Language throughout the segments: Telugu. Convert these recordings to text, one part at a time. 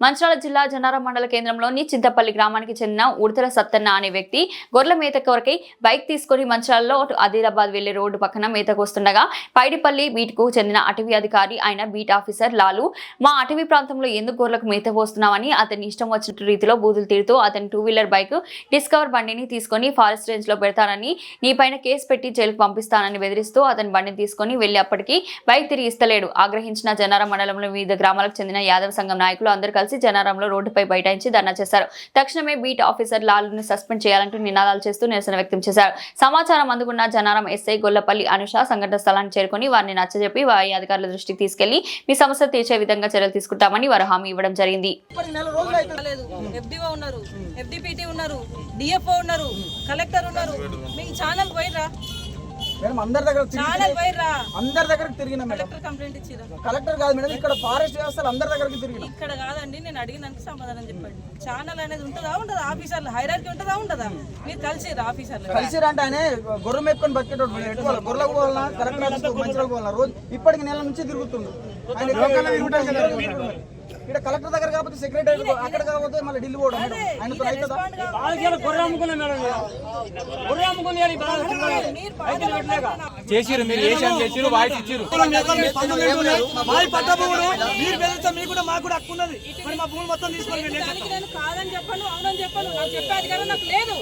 మంచిర్యాల జిల్లా జనారం మండల కేంద్రంలోని చింతపల్లి గ్రామానికి చెందిన ఉడతల సత్తన్న అనే వ్యక్తి గొర్రెల మేత కొరకై బైక్ తీసుకుని మంచిర్యాలలో ఆదిలాబాద్ వెళ్లే రోడ్డు పక్కన మేతకు వస్తుండగా పైడిపల్లి బీట్కు చెందిన అటవీ అధికారి ఆయన బీట్ ఆఫీసర్ లాలు మా అటవీ ప్రాంతంలో ఎందుకు గొర్రెలకు మేత పోస్తున్నామని అతని ఇష్టం వచ్చిన రీతిలో బూతులు తీరుతూ అతని 2-వీలర్ బైక్ డిస్కవర్ బండిని తీసుకుని ఫారెస్ట్ రేంజ్ లో పెడతానని నీ పైన కేసు పెట్టి జైలుకు పంపిస్తానని బెదిరిస్తూ అతని బండిని తీసుకుని వెళ్లి అప్పటికి బైక్ తిరిగి ఇస్తలేడు. ఆగ్రహించిన జనారం మండలంలో వివిధ గ్రామాలకు చెందిన యాదవ సంఘం నాయకులు అందరూ కలిసి జనారంలో రోడ్డుపై బైఠాయించి ధర్నా చేశారు. తక్షణమే బీట్ ఆఫీసర్ లాలును సస్పెండ్ చేయాలంటూ నినాదాలు చేస్తూ నిరసన వ్యక్తం చేశారు. సమాచారం అందుకున్న జనారం ఎస్ఐ గొల్లపల్లి అనుష సంఘటన స్థలానికి చేరుకుని వారిని నచ్చజెప్పి వారి అధికారుల దృష్టికి తీసుకెళ్లి మీ సమస్య తీర్చే విధంగా చర్యలు తీసుకుంటామని వారు హామీ ఇవ్వడం జరిగింది. మేడం అందరి దగ్గరకు తిరిగినా మేడం. కలెక్టర్ కాదు మేడం, ఇక్కడ ఫారెస్ట్ వ్యవస్థలు అందరి దగ్గరికి తిరిగినా. ఇక్కడ కాదండి, నేను అడిగిన దానికి సమాధానం చెప్పండి. ఛానల్ అనేది ఉంటుందా ఉండదా? ఆఫీసర్లు హైరార్కీ ఉంటుందా ఉండదా? మీరు కలిసిరా ఆఫీసర్లు? కలిసిరా అంటే ఆయన గొర్రె మేపుకొని బతికేటోడు. గొర్రెలకు పోవాలన్నా కలెక్టర్ ఆఫీస్ మంచిగా పోవాలన్నా రోజు ఇప్పటికి నెల నుంచి తిరుగుతుండు. ఇక్కడ కలెక్టర్ దగ్గర కాకపోతే సెక్రటరీ అక్కడ కాకపోతే మళ్ళీ ఢిల్లీ పోవడం ఆయనతో అవుతుందా? చేసిరు మీరు చేసిరు వాయిస్ ఇచ్చిరు మాకు కూడా హక్కు ఉన్నది. మరి మా భూమి మొత్తం తీసుకొని నేను కాదని చెప్పను, అవునని చెప్పను. నాకు చెప్పే అధికారం నాకు లేదు.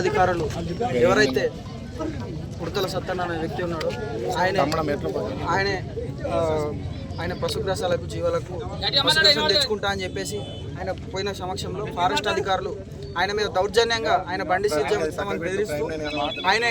అధికారులు ఎవరైతే ఉడతల సత్తన్న అనే వ్యక్తి ఉన్నాడో ఆయన పశుగ్రాసాలకు జీవాలకు పశుగ్రాసం తెచ్చుకుంటా అని చెప్పేసి ఆయన పోయిన సమక్షంలో ఫారెస్ట్ అధికారులు ఆయన మీద దౌర్జన్యంగా ఆయన బండి సీజ్ చేస్తామని బెదిరిస్తూ ఆయన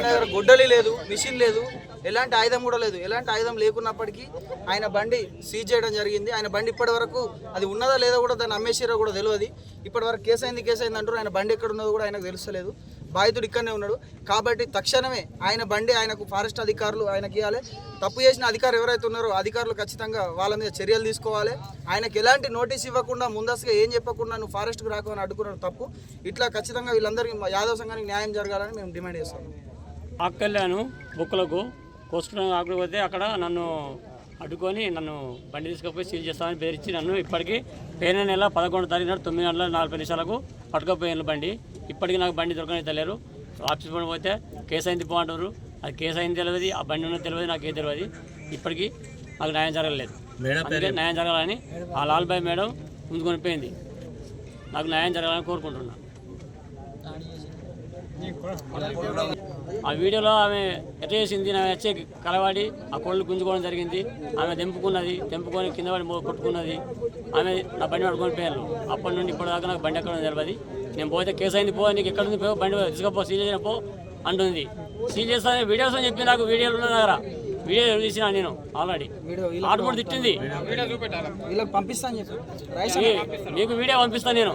దగ్గర గొడ్డలి లేదు, మిషన్ లేదు, ఎలాంటి ఆయుధం కూడా లేదు. ఎలాంటి ఆయుధం లేకున్నప్పటికీ ఆయన బండి సీజ్ చేయడం జరిగింది. ఆయన బండి ఇప్పటి వరకు అది ఉన్నదా లేదా కూడా దాన్ని అమ్మేసిరో కూడా తెలియదు. ఇప్పటి వరకు కేసు అయింది అంటారు. ఆయన బండి ఎక్కడ ఉన్నదో కూడా ఆయనకు తెలుస్తలేదు. బాధితుడు ఇక్కడనే ఉన్నాడు. కాబట్టి తక్షణమే ఆయన బండి ఆయనకు ఫారెస్ట్ అధికారులు ఆయనకి ఇవ్వాలి. తప్పు చేసిన అధికారులు ఎవరైతే ఉన్నారో అధికారులు ఖచ్చితంగా వాళ్ళ మీద చర్యలు తీసుకోవాలి. ఆయనకి ఎలాంటి నోటీస్ ఇవ్వకుండా ముందస్తుగా ఏం చెప్పకుండా నువ్వు ఫారెస్ట్కి రాకని అడ్డుకున్నాడు తప్పు. ఇట్లా ఖచ్చితంగా వీళ్ళందరికీ యాదవ సంఘానికి న్యాయం జరగాలని మేము డిమాండ్ చేస్తాము. ఆకెళ్ళాను బుక్కలకు కోసుకున్నాను. ఆకపోతే అక్కడ నన్ను అడ్డుకొని నన్ను బండి తీసుకుపోయి సీల్ చేస్తామని బెదిరించి నన్ను ఇప్పటికీ పోయిన నెల 11వ తారీఖు నాడు 9:40 పట్టుకపోయాను బండి. ఇప్పటికీ నాకు బండి దొరకని తెలియరు. ఆఫీస్ పని పోతే కేసు అయింది పో అంటారు. అది కేసు అయింది తెలియదు, ఆ బండి ఉన్నది తెలియదు, నాకేం తెలియదు. ఇప్పటికీ నాకు న్యాయం జరగలేదు. అందుకే న్యాయం జరగాలని ఆ లాల్బాయ్ మేడం ముందు కొనిపోయింది. నాకు న్యాయం జరగాలని కోరుకుంటున్నాను. ఆ వీడియోలో ఆమె ఎట్లా చేసింది, ఆమె వచ్చి కలవాడి ఆ కోళ్ళు గుంజుకోవడం జరిగింది. ఆమె తెంపుకొని కింద పడి కొట్టుకున్నది. ఆమె నా బండి పట్టుకొని పోయారు. అప్పటి నుండి ఇప్పటిదాకా నాకు బండి ఎక్కడ తెలియదు. నేను పోతే కేసు అయింది పో, నీకు ఎక్కడ ఉంది పో, బండి తీసుకపో, సీల్ చేసిన పో అంటుంది. సీల్ చేస్తాను వీడియోస్ అని చెప్పి నాకు వీడియోలు ఉన్న దగ్గర వీడియో తీసిన నేను ఆల్రెడీ ఆడు కూడా తిట్టింది. మీకు వీడియో పంపిస్తాను నేను.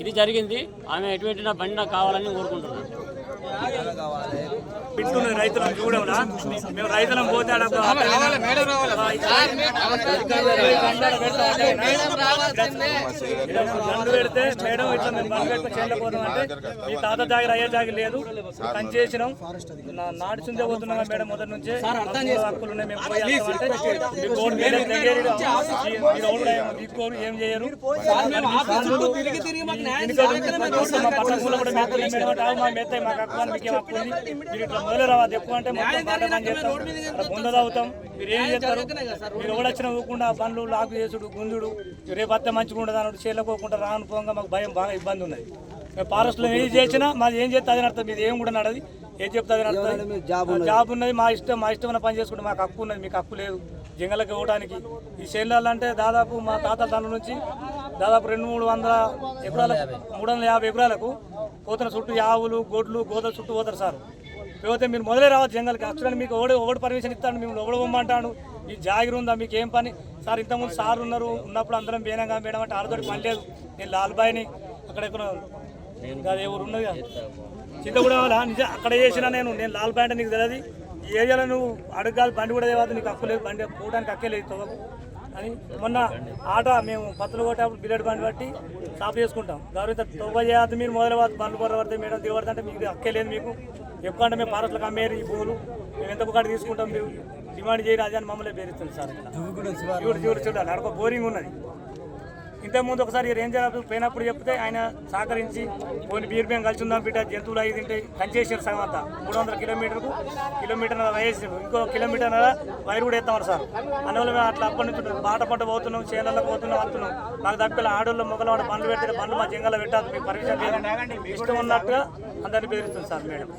ఇది జరిగింది. ఆమె ఎటువంటి నా బండి నాకు కావాలని కోరుకుంటున్నాను. వింటున్నది రైతులను చూడవునా మేము రైతులను పోతే బండ్లు పెడితే మేడం ఇట్లా మేము బండ్లు పెట్టుకుని చేయలేకపోతాం అంటే మీ తాత జాగిరి అయ్యే జాగిరి లేదు పని చేసినాం నాడుచుందే పోతున్నాం మేడం మొదటి నుంచే హక్కులు ఉన్నాయి మేము తీసుకోరు ఏం చేయరు మా మెత్తాయి మాకు హక్కు అని మీకేం హక్కు ఉంది మీరు ఇట్లా మొదలు రావద్దు ఎక్కువ అంటే ముందలు అవుతాం మీరు ఏం చేస్తారు మీరు ఎవడొచ్చినా ఊకుండా బండ్లు లాక్ చేసుడు గుంజుడు రేపు అత్త మంచిగా ఉండదు అన్నాడు చేయలేకోకుండా రాను పోగా మాకు భయం బాగా ఇబ్బంది ఉన్నది మేము ఫారెస్ట్లో ఏం చేసినా మాది ఏం చేస్తే అది నడుతుంది మీది ఏం కూడా నడది ఏం చెప్తే అది నడుతుంది జాబ్ ఉన్నది మా ఇష్టమైన పని చేసుకుంటే మాకు హక్కు ఉన్నది మీకు హక్కు లేదు జంగలకి ఇవ్వడానికి ఈ చేనులలో అంటే దాదాపు మా తాతల తండ్రి నుంచి దాదాపు 200-300 ఎకరాలకు 350 ఎకరాలకు పోతున్న చుట్టూ ఆవులు గొడ్లు గోదల చుట్టూ పోతారు సార్ పోతే మీరు మొదలే రావచ్చు జంగల్కి యాక్చువల్గా మీకు ఒకటి పర్మిషన్ ఇస్తాడు మేము ఒకడు పొమ్మంటాడు ఈ జాగిరి ఉందా మీకు ఏం పని సార్ ఇంతకుముందు సార్ ఉన్నారు ఉన్నప్పుడు అందరం బేనంగా మేడం అంటే ఆడతోటి పని లేదు నేను లాల్బాయిని అక్కడ ఎక్కడ అది ఎవరు ఉన్నది చింతగూడ నిజం అక్కడ చేసినా నేను లాల్బాయి అంటే నీకు తెలియదు ఈ ఏరియాలో నువ్వు అడగాలి బండి కూడా తేవాలి నీకు హక్కు లేదు బండి పోవడానికి హక్కే లేదు తవ్వకు అని మొన్న ఆట మేము పత్తులు కొట్టేప్పుడు బిల్లెడ్ బండి బట్టి స్టాప్ చేసుకుంటాం గౌరవ తవ్వ చేయద్దు మీరు మొదలవద్దు బండ్లు పడబడితే మేడం దిగబడితే అంటే మీకు హక్కే లేదు మీకు ఎక్కువంటే మేము ఫారెస్ట్లకు అమ్మేరు ఈ భూములు మేము ఎంత ఒకటి తీసుకుంటాం మీరు డిమాండ్ చేయరు అది అని మమ్మల్ని పేరుస్తుంది సార్ చూడాలి అక్కడ బోరింగ్ ఉన్నది ఇంతకుముందు ఒకసారి రేంజర్ ఆఫీస్ పోయినప్పుడు చెప్తే ఆయన సహకరించి కొన్ని బీర్ మేము కలిసి ఉందాం బిడ్డ జంతువులు అవి తింటే కంచేసారు సగం అంతా 300 కిలోమీటర్ వేసారు ఇంకో కిలోమీటర్ వైర్ కూడా వేస్తామన్నారు సార్ అందువల్ల మేము అట్లా అప్పటి నుంచి బాట పంట పోతున్నాం చేనులలో పోతున్నాం వస్తున్నాం మాకు తప్పిన ఆడోళ్ళు మొగలవాడ బండ్లు పెడితే బండ్లు మా జంగల్లో పెట్టాలి మీకు పర్మిషన్ లేదు ఇష్టం ఉన్నట్టుగా అందరినీ బెదిరిస్తుంది సార్ మేడం